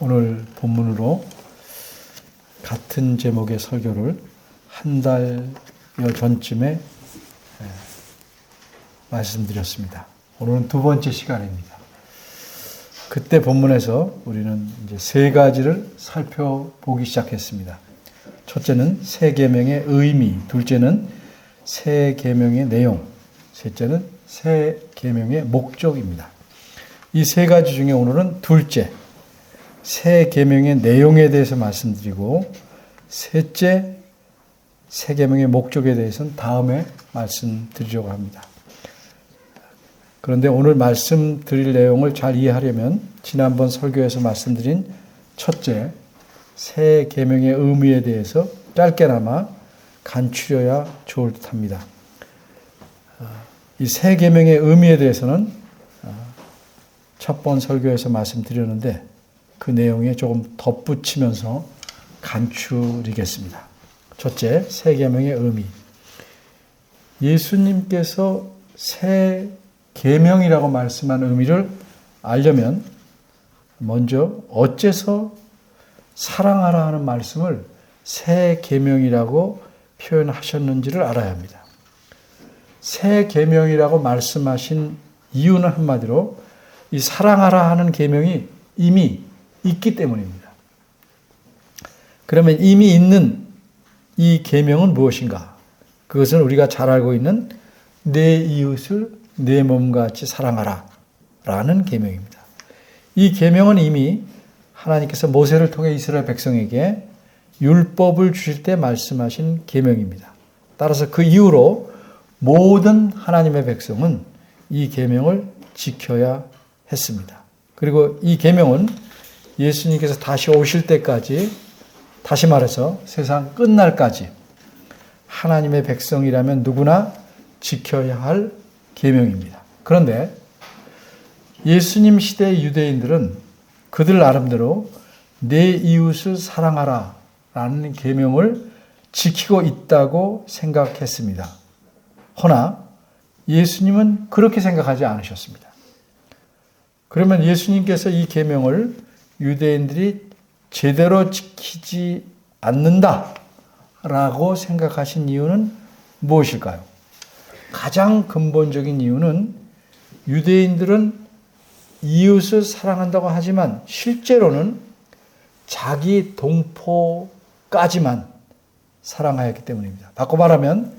오늘 본문으로 같은 제목의 설교를 한 달여 전쯤에 말씀드렸습니다. 오늘은 두 번째 시간입니다. 그때 본문에서 우리는 이제 세 가지를 살펴보기 시작했습니다. 첫째는 새 계명의 의미, 둘째는 새 계명의 내용, 셋째는 새 계명의 목적입니다. 이 세 가지 중에 오늘은 둘째, 새 계명의 내용에 대해서 말씀드리고, 셋째, 새 계명의 목적에 대해서는 다음에 말씀드리려고 합니다. 그런데 오늘 말씀드릴 내용을 잘 이해하려면 지난번 설교에서 말씀드린 첫째, 새 계명의 의미에 대해서 짧게나마 간추려야 좋을 듯합니다. 이 새 계명의 의미에 대해서는 첫 번 설교에서 말씀드렸는데 그 내용에 조금 덧붙이면서 간추리겠습니다. 첫째, 새 계명의 의미. 예수님께서 새 계명이라고 말씀한 의미를 알려면 먼저 어째서 사랑하라 하는 말씀을 새 계명이라고 표현하셨는지를 알아야 합니다. 새 계명이라고 말씀하신 이유는 한마디로 이 사랑하라 하는 계명이 이미 있기 때문입니다. 그러면 이미 있는 이 계명은 무엇인가? 그것은 우리가 잘 알고 있는 내 이웃을 내 몸과 같이 사랑하라 라는 계명입니다. 이 계명은 이미 하나님께서 모세를 통해 이스라엘 백성에게 율법을 주실 때 말씀하신 계명입니다. 따라서 그 이후로 모든 하나님의 백성은 이 계명을 지켜야 했습니다. 그리고 이 계명은 예수님께서 다시 오실 때까지, 다시 말해서 세상 끝날까지 하나님의 백성이라면 누구나 지켜야 할 계명입니다. 그런데 예수님 시대의 유대인들은 그들 나름대로 내 이웃을 사랑하라 라는 계명을 지키고 있다고 생각했습니다. 허나 예수님은 그렇게 생각하지 않으셨습니다. 그러면 예수님께서 이 계명을 유대인들이 제대로 지키지 않는다라고 생각하신 이유는 무엇일까요? 가장 근본적인 이유는 유대인들은 이웃을 사랑한다고 하지만 실제로는 자기 동포까지만 사랑하였기 때문입니다. 바꿔 말하면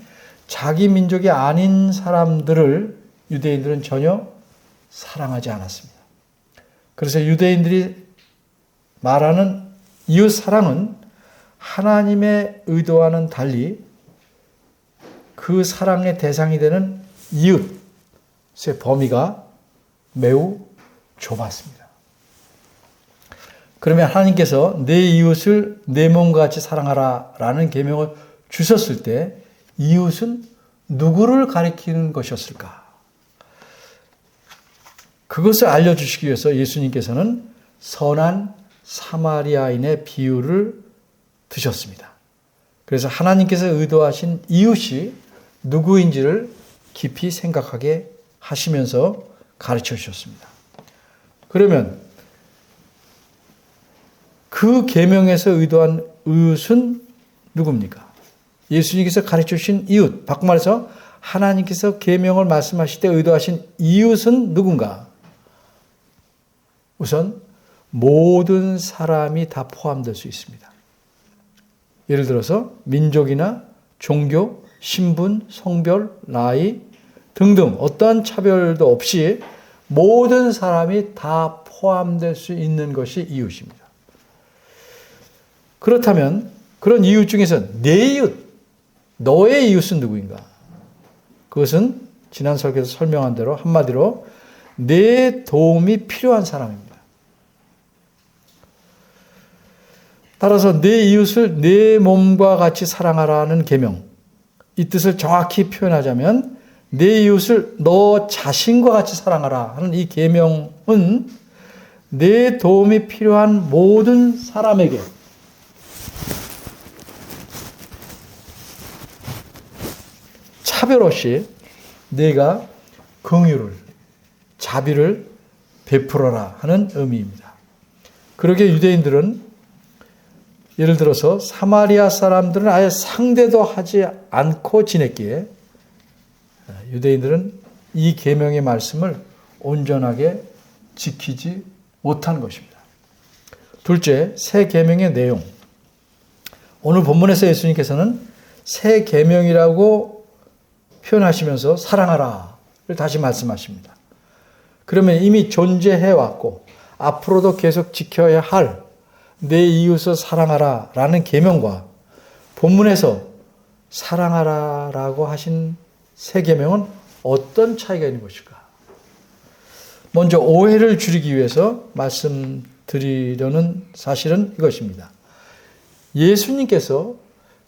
자기 민족이 아닌 사람들을 유대인들은 전혀 사랑하지 않았습니다. 그래서 유대인들이 말하는 이웃 사랑은 하나님의 의도와는 달리 그 사랑의 대상이 되는 이웃의 범위가 매우 좁았습니다. 그러면 하나님께서 내 이웃을 내 몸과 같이 사랑하라 라는 계명을 주셨을 때 이웃은 누구를 가리키는 것이었을까? 그것을 알려주시기 위해서 예수님께서는 선한 사마리아인의 비유를 드셨습니다. 그래서 하나님께서 의도하신 이웃이 누구인지를 깊이 생각하게 하시면서 가르쳐 주셨습니다. 그러면 그 계명에서 의도한 이웃은 누굽니까? 예수님께서 가르쳐 주신 이웃, 바꿔 말해서 하나님께서 계명을 말씀하실 때 의도하신 이웃은 누군가? 우선 모든 사람이 다 포함될 수 있습니다. 예를 들어서 민족이나 종교, 신분, 성별, 나이 등등 어떠한 차별도 없이 모든 사람이 다 포함될 수 있는 것이 이웃입니다. 그렇다면 그런 이웃 중에서 내 이웃, 너의 이웃은 누구인가? 그것은 지난 설교에서 설명한 대로 한마디로 내 도움이 필요한 사람입니다. 따라서 내 이웃을 내 몸과 같이 사랑하라는 계명, 이 뜻을 정확히 표현하자면 내 이웃을 너 자신과 같이 사랑하라 하는 이 계명은 내 도움이 필요한 모든 사람에게 차별 없이 내가 긍휼을, 자비를 베풀어라 하는 의미입니다. 그러게 유대인들은 예를 들어서 사마리아 사람들은 아예 상대도 하지 않고 지냈기에 유대인들은 이 계명의 말씀을 온전하게 지키지 못한 것입니다. 둘째, 새 계명의 내용. 오늘 본문에서 예수님께서는 새 계명이라고 표현하시면서 사랑하라를 다시 말씀하십니다. 그러면 이미 존재해왔고 앞으로도 계속 지켜야 할 내 이웃을 사랑하라 라는 계명과 본문에서 사랑하라 라고 하신 새 계명은 어떤 차이가 있는 것일까? 먼저 오해를 줄이기 위해서 말씀드리려는 사실은 이것입니다. 예수님께서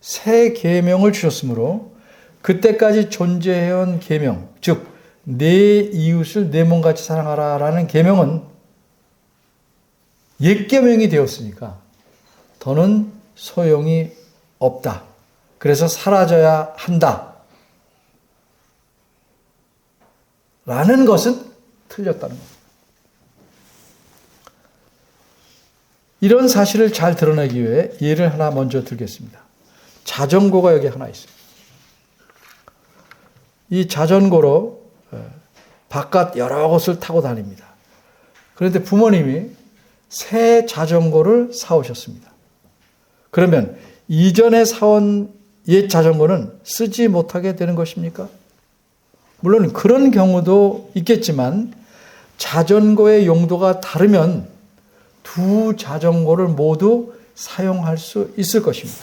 새 계명을 주셨으므로 그때까지 존재해온 계명, 즉 내 이웃을 내 몸같이 사랑하라 라는 계명은 옛 계명이 되었으니까 더는 소용이 없다. 그래서 사라져야 한다. 라는 것은 틀렸다는 겁니다. 이런 사실을 잘 드러내기 위해 예를 하나 먼저 들겠습니다. 자전거가 여기 하나 있습니다. 이 자전거로 바깥 여러 곳을 타고 다닙니다. 그런데 부모님이 새 자전거를 사오셨습니다. 그러면 이전에 사온 옛 자전거는 쓰지 못하게 되는 것입니까? 물론 그런 경우도 있겠지만 자전거의 용도가 다르면 두 자전거를 모두 사용할 수 있을 것입니다.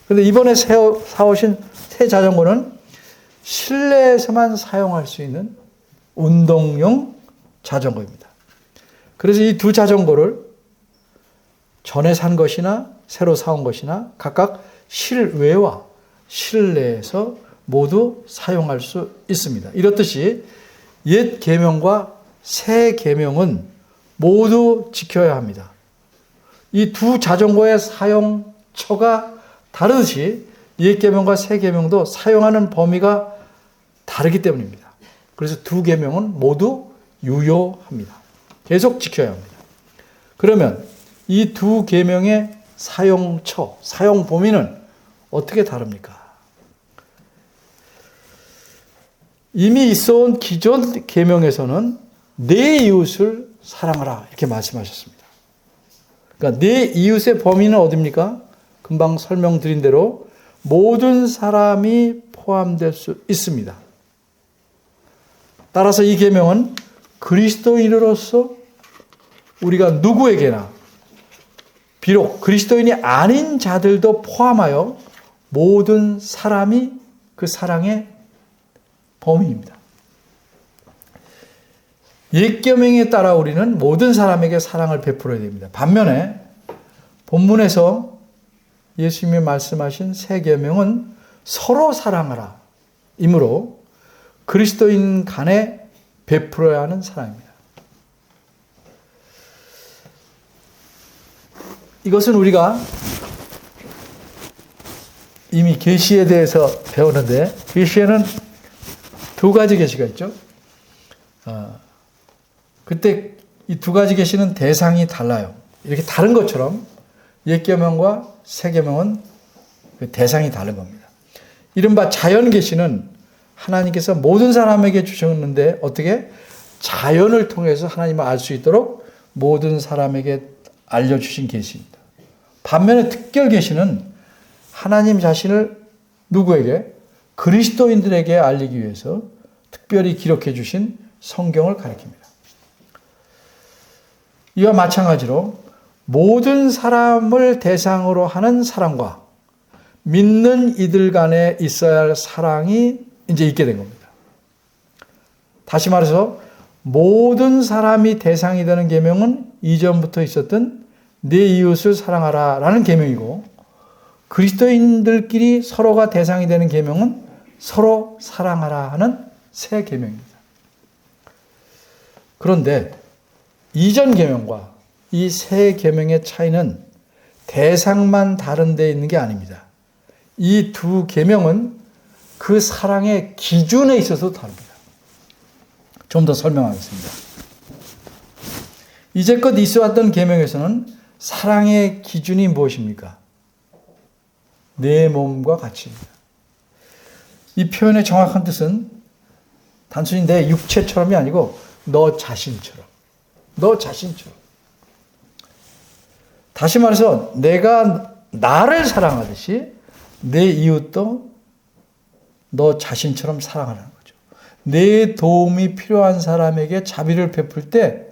그런데 이번에 사오신 새 자전거는 실내에서만 사용할 수 있는 운동용 자전거입니다. 그래서 이 두 자전거를 전에 산 것이나 새로 사온 것이나 각각 실외와 실내에서 모두 사용할 수 있습니다. 이렇듯이 옛 계명과 새 계명은 모두 지켜야 합니다. 이 두 자전거의 사용처가 다르듯이 옛 계명과 새 계명도 사용하는 범위가 다르기 때문입니다. 그래서 두 계명은 모두 유효합니다. 계속 지켜야 합니다. 그러면 이 두 계명의 사용처, 사용 범위는 어떻게 다릅니까? 이미 있어온 기존 계명에서는 내 이웃을 사랑하라 이렇게 말씀하셨습니다. 그러니까 내 이웃의 범위는 어디입니까? 금방 설명드린 대로 모든 사람이 포함될 수 있습니다. 따라서 이 계명은 그리스도인으로서 우리가 누구에게나 비록 그리스도인이 아닌 자들도 포함하여 모든 사람이 그 사랑의 범위입니다. 옛 계명에 따라 우리는 모든 사람에게 사랑을 베풀어야 됩니다. 반면에 본문에서 예수님이 말씀하신 새 계명은 서로 사랑하라 이므로 그리스도인 간에 베풀어야 하는 사랑입니다. 이것은 우리가 이미 계시에 대해서 배우는데 계시에는 두 가지 계시가 있죠. 그때 이 두 가지 계시는 대상이 달라요. 이렇게 다른 것처럼 옛 계명과 새 계명은 대상이 다른 겁니다. 이른바 자연 계시는 하나님께서 모든 사람에게 주셨는데 어떻게 자연을 통해서 하나님을 알 수 있도록 모든 사람에게 알려주신 계시입니다. 반면에 특별 계시는 하나님 자신을 누구에게? 그리스도인들에게 알리기 위해서 특별히 기록해 주신 성경을 가리킵니다. 이와 마찬가지로 모든 사람을 대상으로 하는 사랑과 믿는 이들 간에 있어야 할 사랑이 이제 있게 된 겁니다. 다시 말해서 모든 사람이 대상이 되는 계명은 이전부터 있었던 내 이웃을 사랑하라 라는 계명이고 그리스도인들끼리 서로가 대상이 되는 계명은 서로 사랑하라 하는 새 계명입니다. 그런데 이전 계명과 이 새 계명의 차이는 대상만 다른 데 있는 게 아닙니다. 이 두 계명은 그 사랑의 기준에 있어서 다릅니다. 좀 더 설명하겠습니다. 이제껏 있어왔던 계명에서는 사랑의 기준이 무엇입니까? 내 몸과 같이입니다. 이 표현의 정확한 뜻은 단순히 내 육체처럼이 아니고 너 자신처럼. 너 자신처럼. 다시 말해서 내가 나를 사랑하듯이 내 이웃도 너 자신처럼 사랑하라는 거죠. 내 도움이 필요한 사람에게 자비를 베풀 때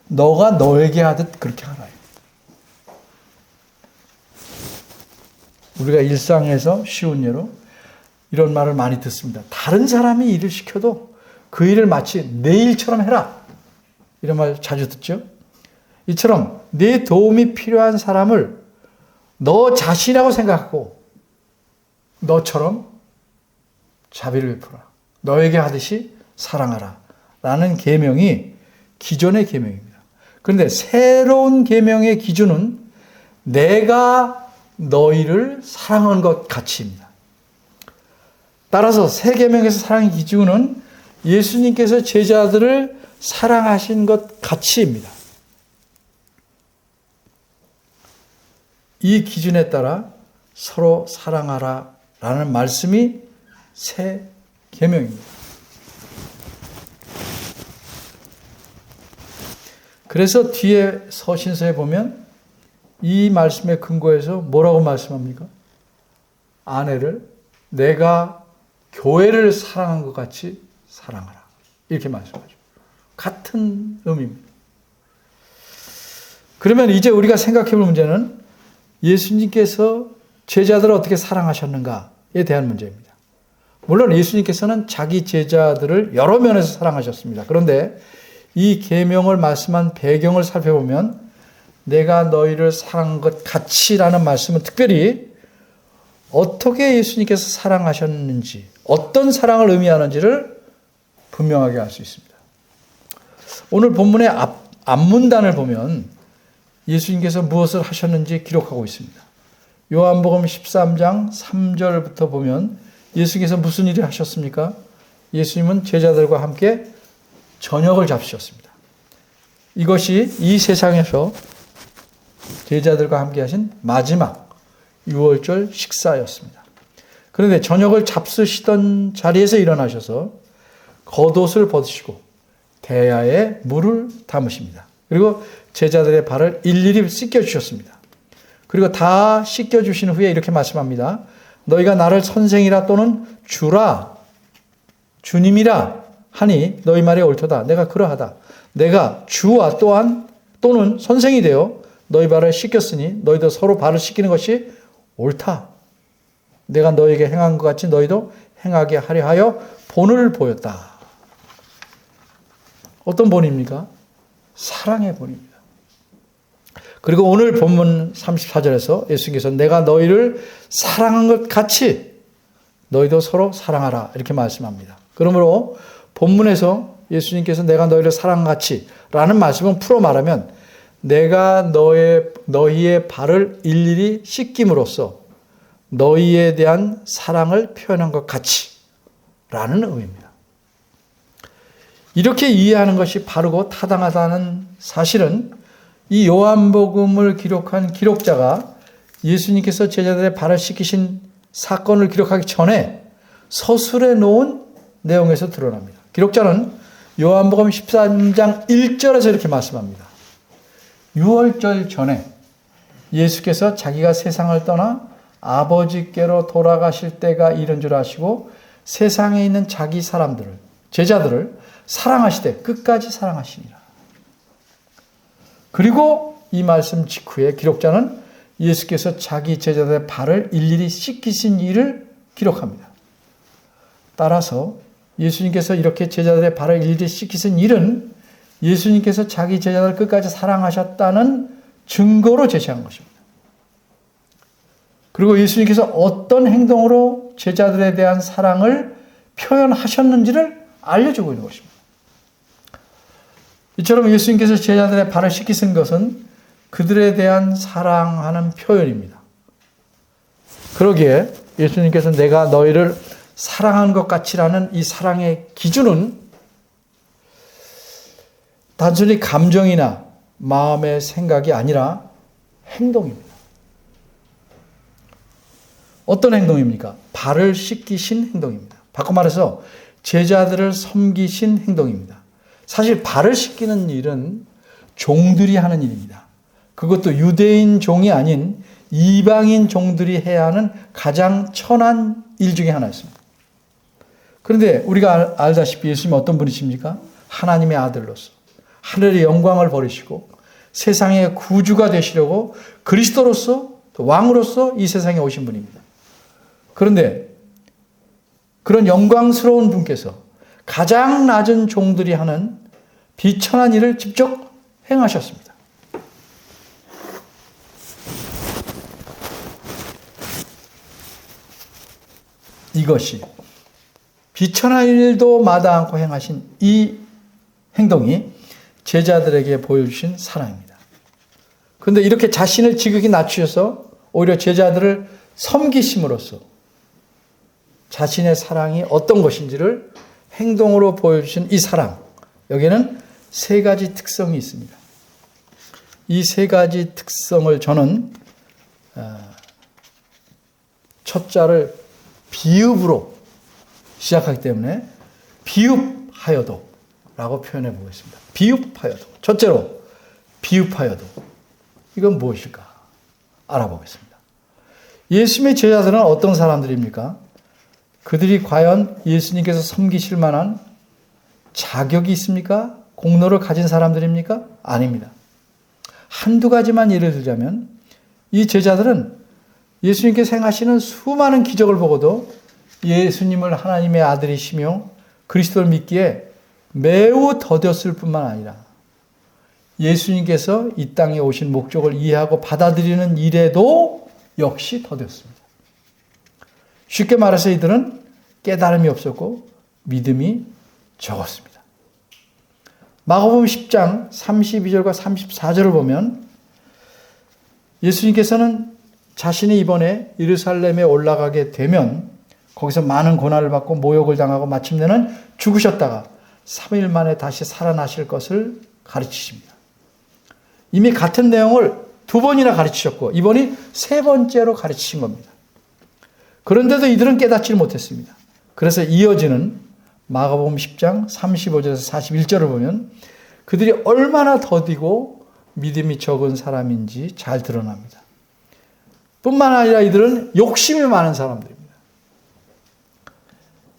너가 너에게 하듯 그렇게 하라. 우리가 일상에서 쉬운 예로 이런 말을 많이 듣습니다. 다른 사람이 일을 시켜도 그 일을 마치 내 일처럼 해라. 이런 말 자주 듣죠. 이처럼 내 도움이 필요한 사람을 너 자신이라고 생각하고 너처럼 자비를 베풀어라. 너에게 하듯이 사랑하라. 라는 계명이 기존의 계명입니다. 그런데 새로운 계명의 기준은 내가 너희를 사랑한 것 같이입니다. 따라서 새 계명에서 사랑의 기준은 예수님께서 제자들을 사랑하신 것 같이입니다. 이 기준에 따라 서로 사랑하라 라는 말씀이 새 계명입니다. 그래서 뒤에 서신서에 보면 이 말씀의 근거에서 뭐라고 말씀합니까? 아내를 내가 교회를 사랑한 것 같이 사랑하라. 이렇게 말씀하죠. 같은 의미입니다. 그러면 이제 우리가 생각해 볼 문제는 예수님께서 제자들을 어떻게 사랑하셨는가에 대한 문제입니다. 물론 예수님께서는 자기 제자들을 여러 면에서 사랑하셨습니다. 그런데 이 계명을 말씀한 배경을 살펴보면 내가 너희를 사랑한 것 같이라는 말씀은 특별히 어떻게 예수님께서 사랑하셨는지, 어떤 사랑을 의미하는지를 분명하게 알 수 있습니다. 오늘 본문의 앞문단을 보면 예수님께서 무엇을 하셨는지 기록하고 있습니다. 요한복음 13장 3절부터 보면 예수님께서 무슨 일을 하셨습니까? 예수님은 제자들과 함께 저녁을 잡수셨습니다. 이것이 이 세상에서 제자들과 함께 하신 마지막 유월절 식사였습니다. 그런데 저녁을 잡수시던 자리에서 일어나셔서 겉옷을 벗으시고 대야에 물을 담으십니다. 그리고 제자들의 발을 일일이 씻겨주셨습니다. 그리고 다 씻겨주신 후에 이렇게 말씀합니다. 너희가 나를 선생이라 또는 주라, 주님이라 하니 너희 말이 옳도다. 내가 그러하다. 내가 주와 또는 선생이 되어 너희 발을 씻겼으니 너희도 서로 발을 씻기는 것이 옳다. 내가 너희에게 행한 것 같이 너희도 행하게 하려 하여 본을 보였다. 어떤 본입니까? 사랑의 본입니다. 그리고 오늘 본문 34절에서 예수님께서 내가 너희를 사랑한 것 같이 너희도 서로 사랑하라 이렇게 말씀합니다. 그러므로 본문에서 예수님께서 내가 너희를 사랑한 것 같이 라는 말씀은 풀어 말하면 내가 너희의 발을 일일이 씻김으로써 너희에 대한 사랑을 표현한 것 같이 라는 의미입니다. 이렇게 이해하는 것이 바르고 타당하다는 사실은 이 요한복음을 기록한 기록자가 예수님께서 제자들의 발을 씻기신 사건을 기록하기 전에 서술해 놓은 내용에서 드러납니다. 기록자는 요한복음 13장 1절에서 이렇게 말씀합니다. 유월절 전에 예수께서 자기가 세상을 떠나 아버지께로 돌아가실 때가 이른 줄 아시고 세상에 있는 자기 사람들을, 제자들을 사랑하시되 끝까지 사랑하시니라. 그리고 이 말씀 직후에 기록자는 예수께서 자기 제자들의 발을 일일이 씻기신 일을 기록합니다. 따라서 예수님께서 이렇게 제자들의 발을 일일이 씻기신 일은 예수님께서 자기 제자들을 끝까지 사랑하셨다는 증거로 제시한 것입니다. 그리고 예수님께서 어떤 행동으로 제자들에 대한 사랑을 표현하셨는지를 알려주고 있는 것입니다. 이처럼 예수님께서 제자들의 발을 씻기신 것은 그들에 대한 사랑하는 표현입니다. 그러기에 예수님께서 내가 너희를 사랑한 것 같이라는 이 사랑의 기준은 단순히 감정이나 마음의 생각이 아니라 행동입니다. 어떤 행동입니까? 발을 씻기신 행동입니다. 바꿔 말해서 제자들을 섬기신 행동입니다. 사실 발을 씻기는 일은 종들이 하는 일입니다. 그것도 유대인 종이 아닌 이방인 종들이 해야 하는 가장 천한 일 중에 하나였습니다. 그런데 우리가 알다시피 예수님은 어떤 분이십니까? 하나님의 아들로서 하늘의 영광을 버리시고 세상의 구주가 되시려고 그리스도로서 왕으로서 이 세상에 오신 분입니다. 그런데 그런 영광스러운 분께서 가장 낮은 종들이 하는 비천한 일을 직접 행하셨습니다. 이것이 비천한 일도 마다 않고 행하신 이 행동이 제자들에게 보여주신 사랑입니다. 그런데 이렇게 자신을 지극히 낮추셔서 오히려 제자들을 섬기심으로써 자신의 사랑이 어떤 것인지를 행동으로 보여주신 이 사랑, 여기에는 세 가지 특성이 있습니다. 이 세 가지 특성을 저는 첫 자를 비읍으로 시작하기 때문에 비읍하여도 라고 표현해 보겠습니다. 비읍하여도. 첫째로 비읍하여도. 이건 무엇일까? 알아보겠습니다. 예수님의 제자들은 어떤 사람들입니까? 그들이 과연 예수님께서 섬기실 만한 자격이 있습니까? 공로를 가진 사람들입니까? 아닙니다. 한두 가지만 예를 들자면 이 제자들은 예수님께서 행하시는 수많은 기적을 보고도 예수님을 하나님의 아들이시며 그리스도를 믿기에 매우 더뎠을 뿐만 아니라 예수님께서 이 땅에 오신 목적을 이해하고 받아들이는 일에도 역시 더뎠습니다. 쉽게 말해서 이들은 깨달음이 없었고 믿음이 적었습니다. 마가복음 10장 32절과 34절을 보면 예수님께서는 자신이 이번에 예루살렘에 올라가게 되면 거기서 많은 고난을 받고 모욕을 당하고 마침내는 죽으셨다가 3일 만에 다시 살아나실 것을 가르치십니다. 이미 같은 내용을 두 번이나 가르치셨고 이번이 세 번째로 가르치신 겁니다. 그런데도 이들은 깨닫지 못했습니다. 그래서 이어지는 마가복음 10장 35절에서 41절을 보면 그들이 얼마나 더디고 믿음이 적은 사람인지 잘 드러납니다. 뿐만 아니라 이들은 욕심이 많은 사람들입니다.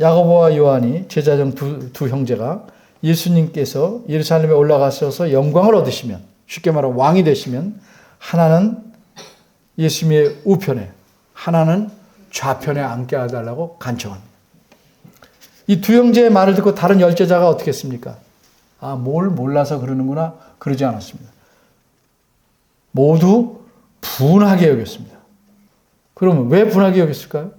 야고보와 요한이 제자 중 두 형제가 예수님께서 예루살렘에 올라가셔서 영광을 얻으시면, 쉽게 말하면 왕이 되시면 하나는 예수님의 우편에, 하나는 좌편에 앉게 해달라고 간청합니다. 이 두 형제의 말을 듣고 다른 열제자가 어떻게 했습니까? 아, 뭘 몰라서 그러는구나, 그러지 않았습니다. 모두 분하게 여겼습니다. 그러면 왜 분하게 여겼을까요?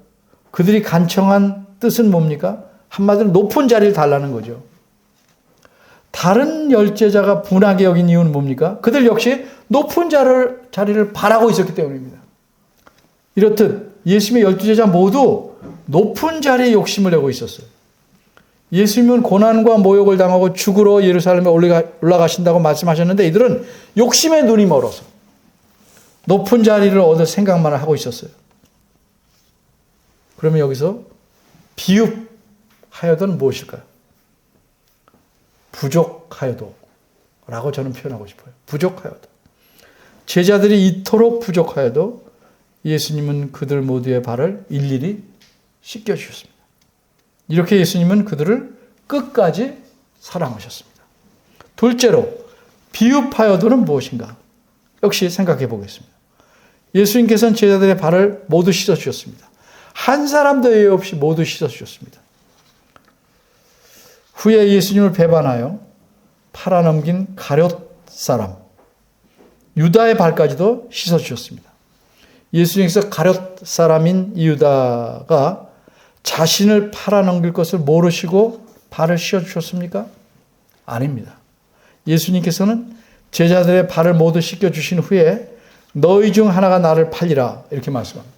그들이 간청한 뜻은 뭡니까? 한마디로 높은 자리를 달라는 거죠. 다른 열제자가 분하게 여긴 이유는 뭡니까? 그들 역시 높은 자리를 바라고 있었기 때문입니다. 이렇듯 예수님의 12제자 모두 높은 자리에 욕심을 내고 있었어요. 예수님은 고난과 모욕을 당하고 죽으러 예루살렘에 올라가신다고 말씀하셨는데 이들은 욕심에 눈이 멀어서 높은 자리를 얻을 생각만 하고 있었어요. 그러면 여기서 비읍하여도는 무엇일까요? 부족하여도 라고 저는 표현하고 싶어요. 부족하여도. 제자들이 이토록 부족하여도 예수님은 그들 모두의 발을 일일이 씻겨주셨습니다. 이렇게 예수님은 그들을 끝까지 사랑하셨습니다. 둘째로 비읍하여도는 무엇인가? 역시 생각해 보겠습니다. 예수님께서는 제자들의 발을 모두 씻어주셨습니다. 한 사람도 예외 없이 모두 씻어주셨습니다. 후에 예수님을 배반하여 팔아넘긴 가룟 사람 유다의 발까지도 씻어주셨습니다. 예수님께서 가룟 사람인 유다가 자신을 팔아넘길 것을 모르시고 발을 씻어주셨습니까? 아닙니다. 예수님께서는 제자들의 발을 모두 씻겨주신 후에 너희 중 하나가 나를 팔리라 이렇게 말씀합니다.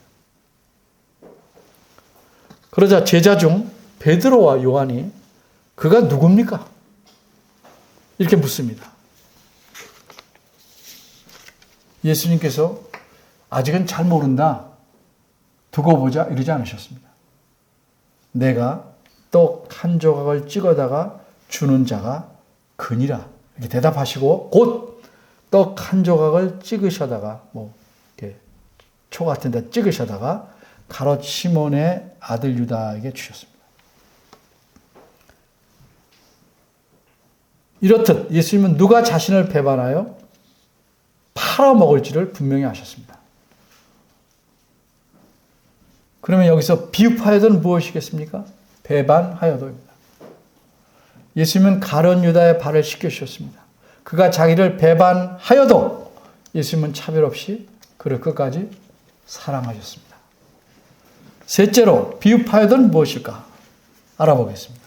그러자 제자 중 베드로와 요한이 그가 누굽니까? 이렇게 묻습니다. 예수님께서 아직은 잘 모른다, 두고 보자 이러지 않으셨습니다. 내가 떡 한 조각을 찍어다가 주는 자가 그니라 이렇게 대답하시고 곧 떡 한 조각을 찍으셔다가 이렇게 초 같은 데 찍으셔다가 가롯 시몬의 아들 유다에게 주셨습니다. 이렇듯 예수님은 누가 자신을 배반하여 팔아먹을지를 분명히 아셨습니다. 그러면 여기서 비읍하여도는 무엇이겠습니까? 배반하여도입니다. 예수님은 가룟 유다의 발을 씻겨주셨습니다. 그가 자기를 배반하여도 예수님은 차별 없이 그를 끝까지 사랑하셨습니다. 셋째로 비읍하여도는 무엇일까? 알아보겠습니다.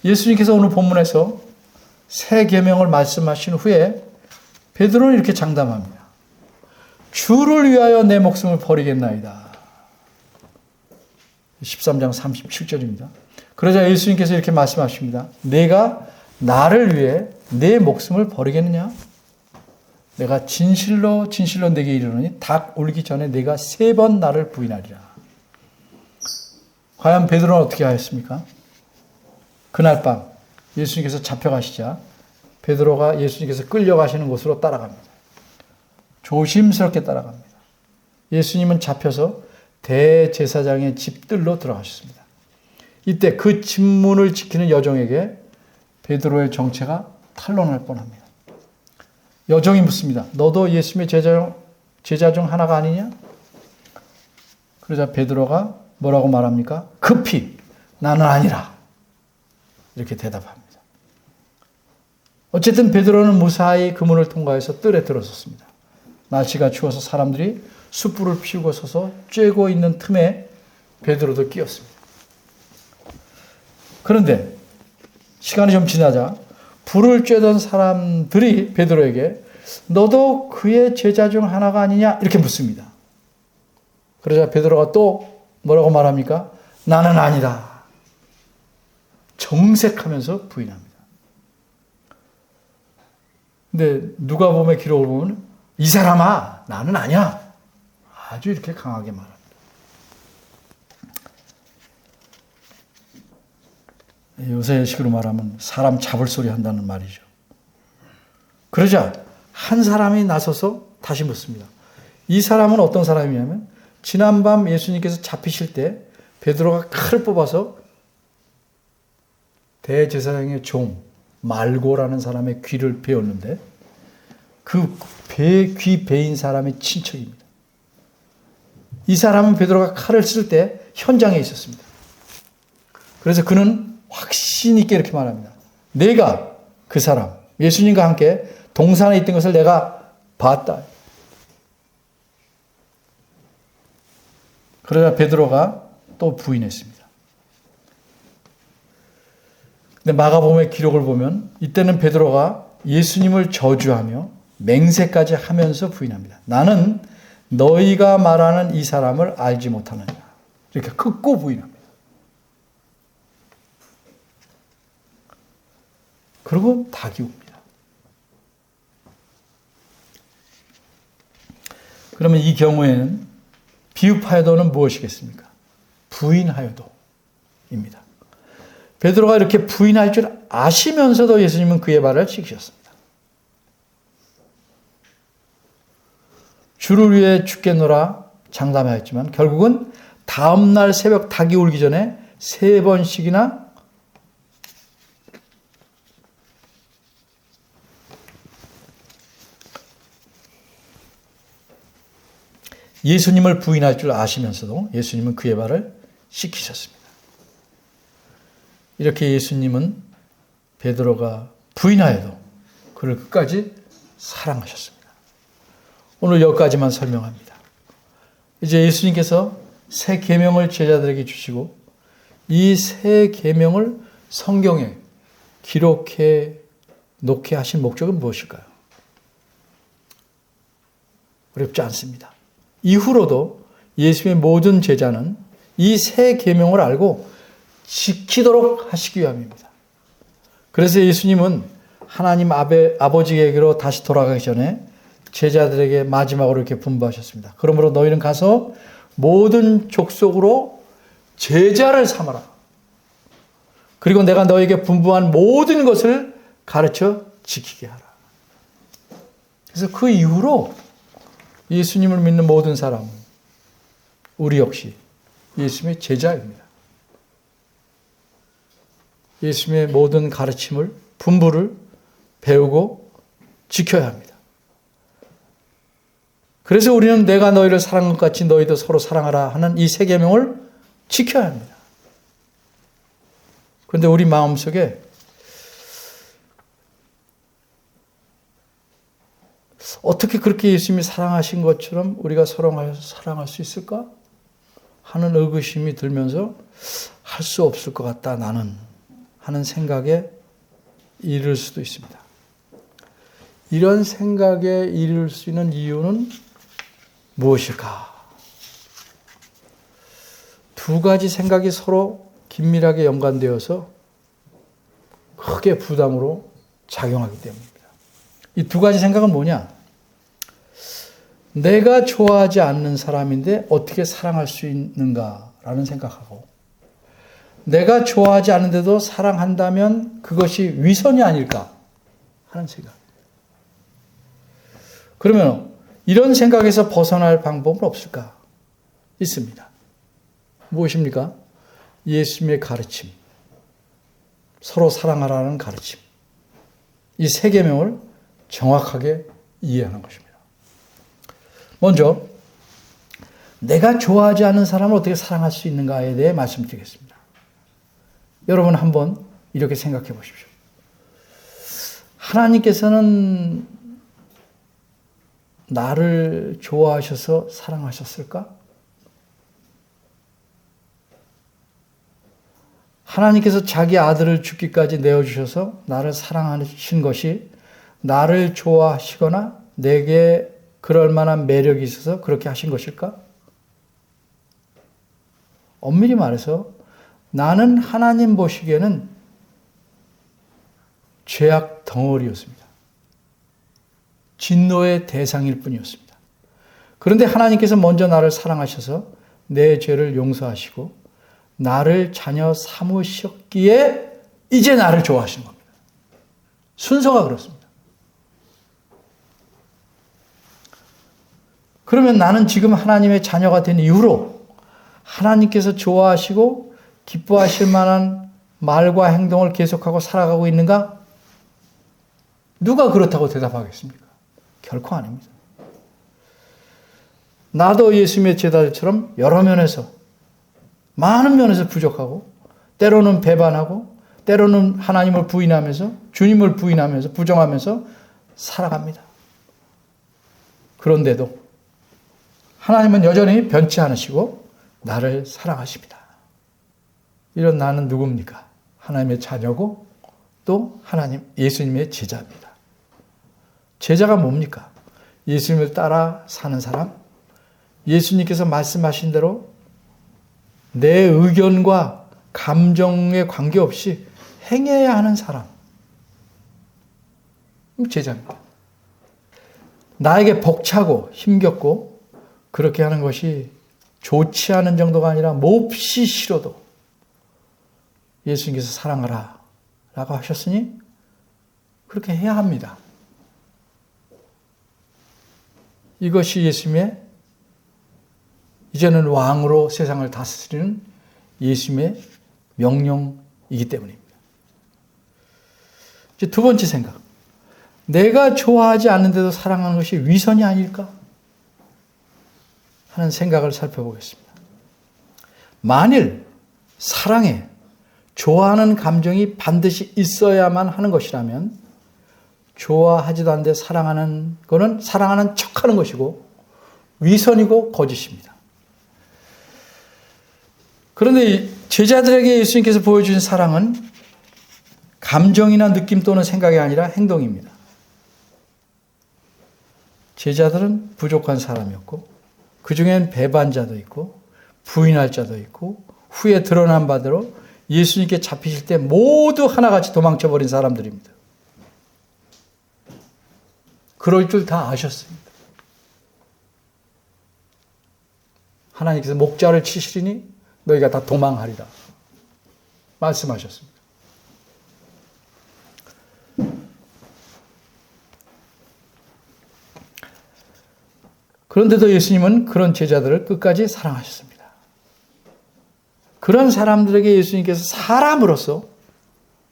예수님께서 오늘 본문에서 새 계명을 말씀하신 후에 베드로는 이렇게 장담합니다. 주를 위하여 내 목숨을 버리겠나이다. 13장 37절입니다. 그러자 예수님께서 이렇게 말씀하십니다. 내가 나를 위해 내 목숨을 버리겠느냐? 내가 진실로 진실로 내게 이르노니 닭 울기 전에 내가 3번 나를 부인하리라. 과연 베드로는 어떻게 하였습니까? 그날 밤 예수님께서 잡혀가시자 베드로가 예수님께서 끌려가시는 곳으로 따라갑니다. 조심스럽게 따라갑니다. 예수님은 잡혀서 대제사장의 집들로 들어가셨습니다. 이때 그 집문을 지키는 여종에게 베드로의 정체가 탄로날 뻔합니다. 여종이 묻습니다. 너도 예수님의 제자 중 하나가 아니냐? 그러자 베드로가 뭐라고 말합니까? 급히 나는 아니라 이렇게 대답합니다. 어쨌든 베드로는 무사히 그 문을 통과해서 뜰에 들어섰습니다. 날씨가 추워서 사람들이 숯불을 피우고 서서 쬐고 있는 틈에 베드로도 끼었습니다. 그런데 시간이 좀 지나자 불을 쬐던 사람들이 베드로에게 너도 그의 제자 중 하나가 아니냐? 이렇게 묻습니다. 그러자 베드로가 또 뭐라고 말합니까? 나는 아니다. 정색하면서 부인합니다. 근데 누가복음의 기록을 보면 이 사람아 나는 아니야. 아주 이렇게 강하게 말합니다. 요새식으로 말하면 사람 잡을 소리 한다는 말이죠. 그러자 한 사람이 나서서 다시 묻습니다. 이 사람은 어떤 사람이냐면 지난밤 예수님께서 잡히실 때 베드로가 칼을 뽑아서 대제사장의 종 말고라는 사람의 귀를 베었는데 그 귀 베인 사람의 친척입니다. 이 사람은 베드로가 칼을 쓸 때 현장에 있었습니다. 그래서 그는 확신 있게 이렇게 말합니다. 내가 그 사람, 예수님과 함께 동산에 있던 것을 내가 봤다. 그러자 베드로가 또 부인했습니다. 근데 마가복음의 기록을 보면 이때는 베드로가 예수님을 저주하며 맹세까지 하면서 부인합니다. 나는 너희가 말하는 이 사람을 알지 못하느냐. 이렇게 극고 부인합니다. 그리고 닭이 웁니다. 그러면 이 경우에는 비읍하여도는 무엇이겠습니까? 부인하여도입니다. 베드로가 이렇게 부인할 줄 아시면서도 예수님은 그의 발을 씻기셨습니다. 주를 위해 죽겠노라 장담하였지만 결국은 다음날 새벽 닭이 울기 전에 3번씩이나 예수님을 부인할 줄 아시면서도 예수님은 그의 발을 씻기셨습니다. 이렇게 예수님은 베드로가 부인하여도 그를 끝까지 사랑하셨습니다. 오늘 여기까지만 설명합니다. 이제 예수님께서 새 계명을 제자들에게 주시고 이 새 계명을 성경에 기록해 놓게 하신 목적은 무엇일까요? 어렵지 않습니다. 이후로도 예수의 모든 제자는 이 새 계명을 알고 지키도록 하시기 위함입니다. 그래서 예수님은 하나님 아버지에게로 다시 돌아가기 전에 제자들에게 마지막으로 이렇게 분부하셨습니다. 그러므로 너희는 가서 모든 족속으로 제자를 삼아라. 그리고 내가 너에게 분부한 모든 것을 가르쳐 지키게 하라. 그래서 그 이후로 예수님을 믿는 모든 사람, 우리 역시 예수님의 제자입니다. 예수님의 모든 가르침을, 분부를 배우고 지켜야 합니다. 그래서 우리는 내가 너희를 사랑한 것 같이 너희도 서로 사랑하라 하는 이 세 계명을 지켜야 합니다. 그런데 우리 마음속에 어떻게 그렇게 예수님이 사랑하신 것처럼 우리가 서로 사랑할 수 있을까? 하는 의구심이 들면서 할 수 없을 것 같다 나는 하는 생각에 이를 수도 있습니다. 이런 생각에 이를 수 있는 이유는 무엇일까? 두 가지 생각이 서로 긴밀하게 연관되어서 크게 부담으로 작용하기 때문입니다. 이 두 가지 생각은 뭐냐? 내가 좋아하지 않는 사람인데 어떻게 사랑할 수 있는가라는 생각하고, 내가 좋아하지 않는데도 사랑한다면 그것이 위선이 아닐까 하는 생각. 그러면 이런 생각에서 벗어날 방법은 없을까? 있습니다. 무엇입니까? 예수님의 가르침, 서로 사랑하라는 가르침, 이 세 계명을 정확하게 이해하는 것입니다. 먼저 내가 좋아하지 않는 사람을 어떻게 사랑할 수 있는가에 대해 말씀드리겠습니다. 여러분 한번 이렇게 생각해 보십시오. 하나님께서는 나를 좋아하셔서 사랑하셨을까? 하나님께서 자기 아들을 죽기까지 내어주셔서 나를 사랑하신 것이 나를 좋아하시거나 내게 그럴 만한 매력이 있어서 그렇게 하신 것일까? 엄밀히 말해서 나는 하나님 보시기에는 죄악 덩어리였습니다. 진노의 대상일 뿐이었습니다. 그런데 하나님께서 먼저 나를 사랑하셔서 내 죄를 용서하시고 나를 자녀 삼으셨기에 이제 나를 좋아하시는 겁니다. 순서가 그렇습니다. 그러면 나는 지금 하나님의 자녀가 된 이후로 하나님께서 좋아하시고 기뻐하실 만한 말과 행동을 계속하고 살아가고 있는가? 누가 그렇다고 대답하겠습니까? 결코 아닙니다. 나도 예수님의 제자들처럼 여러 면에서, 많은 면에서 부족하고, 때로는 배반하고, 때로는 하나님을 부인하면서, 주님을 부인하면서, 부정하면서 살아갑니다. 그런데도 하나님은 여전히 변치 않으시고 나를 사랑하십니다. 이런 나는 누굽니까? 하나님의 자녀고 또 하나님, 예수님의 제자입니다. 제자가 뭡니까? 예수님을 따라 사는 사람, 예수님께서 말씀하신 대로 내 의견과 감정에 관계없이 행해야 하는 사람, 제자입니다. 나에게 벅차고 힘겹고 그렇게 하는 것이 좋지 않은 정도가 아니라 몹시 싫어도 예수님께서 사랑하라 라고 하셨으니 그렇게 해야 합니다. 이것이 예수님의, 이제는 왕으로 세상을 다스리는 예수님의 명령이기 때문입니다. 이제 두 번째 생각. 내가 좋아하지 않는데도 사랑하는 것이 위선이 아닐까? 하는 생각을 살펴보겠습니다. 만일 사랑에 좋아하는 감정이 반드시 있어야만 하는 것이라면 좋아하지도 않는데 사랑하는 것은 사랑하는 척하는 것이고 위선이고 거짓입니다. 그런데 제자들에게 예수님께서 보여주신 사랑은 감정이나 느낌 또는 생각이 아니라 행동입니다. 제자들은 부족한 사람이었고 그 중엔 배반자도 있고 부인할 자도 있고 후에 드러난 바대로 예수님께 잡히실 때 모두 하나같이 도망쳐버린 사람들입니다. 그럴 줄 다 아셨습니다. 하나님께서 목자를 치시리니 너희가 다 도망하리라 말씀하셨습니다. 그런데도 예수님은 그런 제자들을 끝까지 사랑하셨습니다. 그런 사람들에게 예수님께서 사람으로서,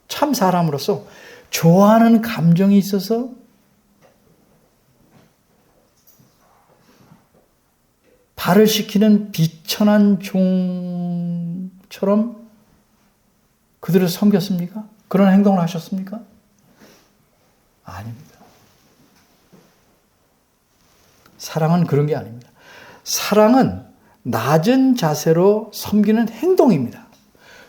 참 사람으로서 좋아하는 감정이 있어서 발을 씻기는 비천한 종처럼 그들을 섬겼습니까? 그런 행동을 하셨습니까? 아닙니다. 사랑은 그런 게 아닙니다. 사랑은 낮은 자세로 섬기는 행동입니다.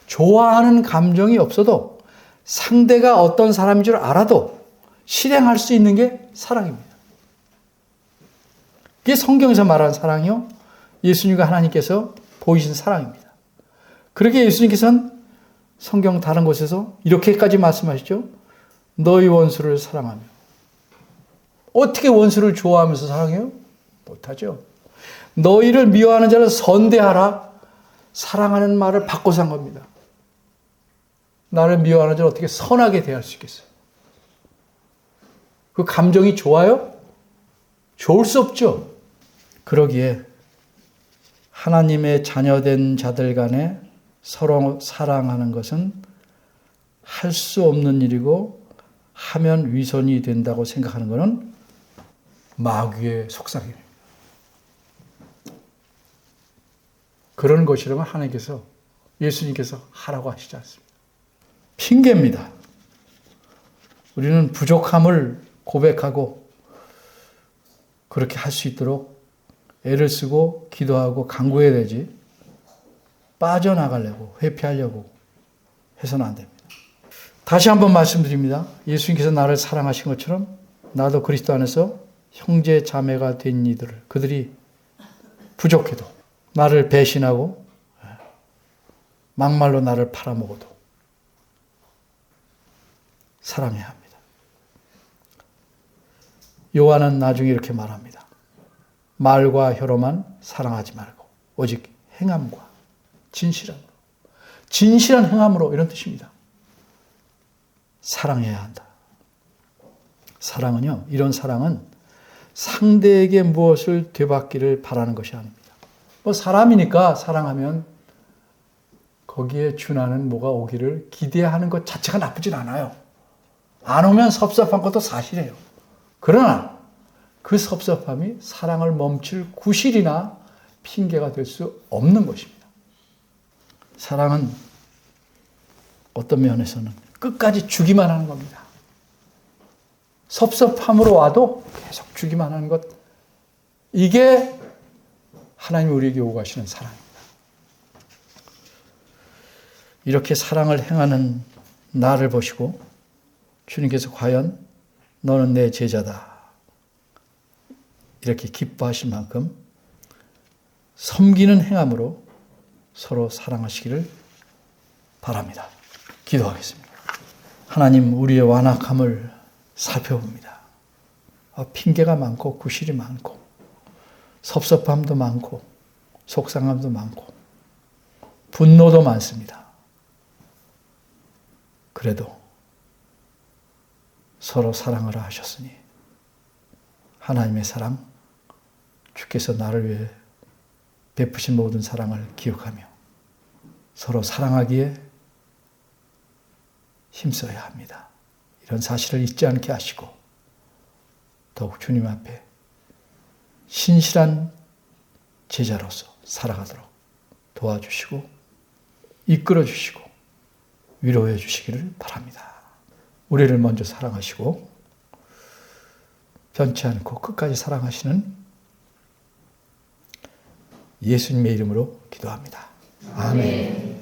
좋아하는 감정이 없어도 상대가 어떤 사람인 줄 알아도 실행할 수 있는 게 사랑입니다. 그게 성경에서 말하는 사랑이요, 예수님과 하나님께서 보이신 사랑입니다. 그렇게 예수님께서는 성경 다른 곳에서 이렇게까지 말씀하시죠. 너희 원수를 사랑하며. 어떻게 원수를 좋아하면서 사랑해요? 못하죠. 너희를 미워하는 자를 선대하라. 사랑하는 말을 바꿔서 한 겁니다. 나를 미워하는 자를 어떻게 선하게 대할 수 있겠어요? 그 감정이 좋아요? 좋을 수 없죠. 그러기에 하나님의 자녀된 자들 간에 서로 사랑하는 것은 할 수 없는 일이고 하면 위선이 된다고 생각하는 것은 마귀의 속삭임입니다. 그런 것이라면 하나님께서, 예수님께서 하라고 하시지 않습니다. 핑계입니다. 우리는 부족함을 고백하고 그렇게 할 수 있도록 애를 쓰고 기도하고 간구해야 되지, 빠져나가려고, 회피하려고 해서는 안 됩니다. 다시 한번 말씀드립니다. 예수님께서 나를 사랑하신 것처럼 나도 그리스도 안에서 형제 자매가 된 이들을, 그들이 부족해도 나를 배신하고 막말로 나를 팔아먹어도 사랑해야 합니다. 요한은 나중에 이렇게 말합니다. 말과 혀로만 사랑하지 말고 오직 행함과 진실함으로, 진실한 행함으로, 이런 뜻입니다. 사랑해야 한다. 사랑은요, 이런 사랑은 상대에게 무엇을 되받기를 바라는 것이 아닙니다. 뭐 사람이니까 사랑하면 거기에 준하는 뭐가 오기를 기대하는 것 자체가 나쁘진 않아요. 안 오면 섭섭한 것도 사실이에요. 그러나 그 섭섭함이 사랑을 멈출 구실이나 핑계가 될 수 없는 것입니다. 사랑은 어떤 면에서는 끝까지 주기만 하는 겁니다. 섭섭함으로 와도 계속 주기만 하는 것, 이게 하나님이 우리에게 요구하시는 사랑입니다. 이렇게 사랑을 행하는 나를 보시고 주님께서 과연 너는 내 제자다, 이렇게 기뻐하실 만큼 섬기는 행함으로 서로 사랑하시기를 바랍니다. 기도하겠습니다. 하나님, 우리의 완악함을 살펴봅니다. 핑계가 많고 구실이 많고 섭섭함도 많고 속상함도 많고 분노도 많습니다. 그래도 서로 사랑하라 하셨으니 하나님의 사랑, 주께서 나를 위해 베푸신 모든 사랑을 기억하며 서로 사랑하기에 힘써야 합니다. 이런 사실을 잊지 않게 하시고 더욱 주님 앞에 신실한 제자로서 살아가도록 도와주시고 이끌어 주시고 위로해 주시기를 바랍니다. 우리를 먼저 사랑하시고 변치 않고 끝까지 사랑하시는 예수님의 이름으로 기도합니다. 아멘.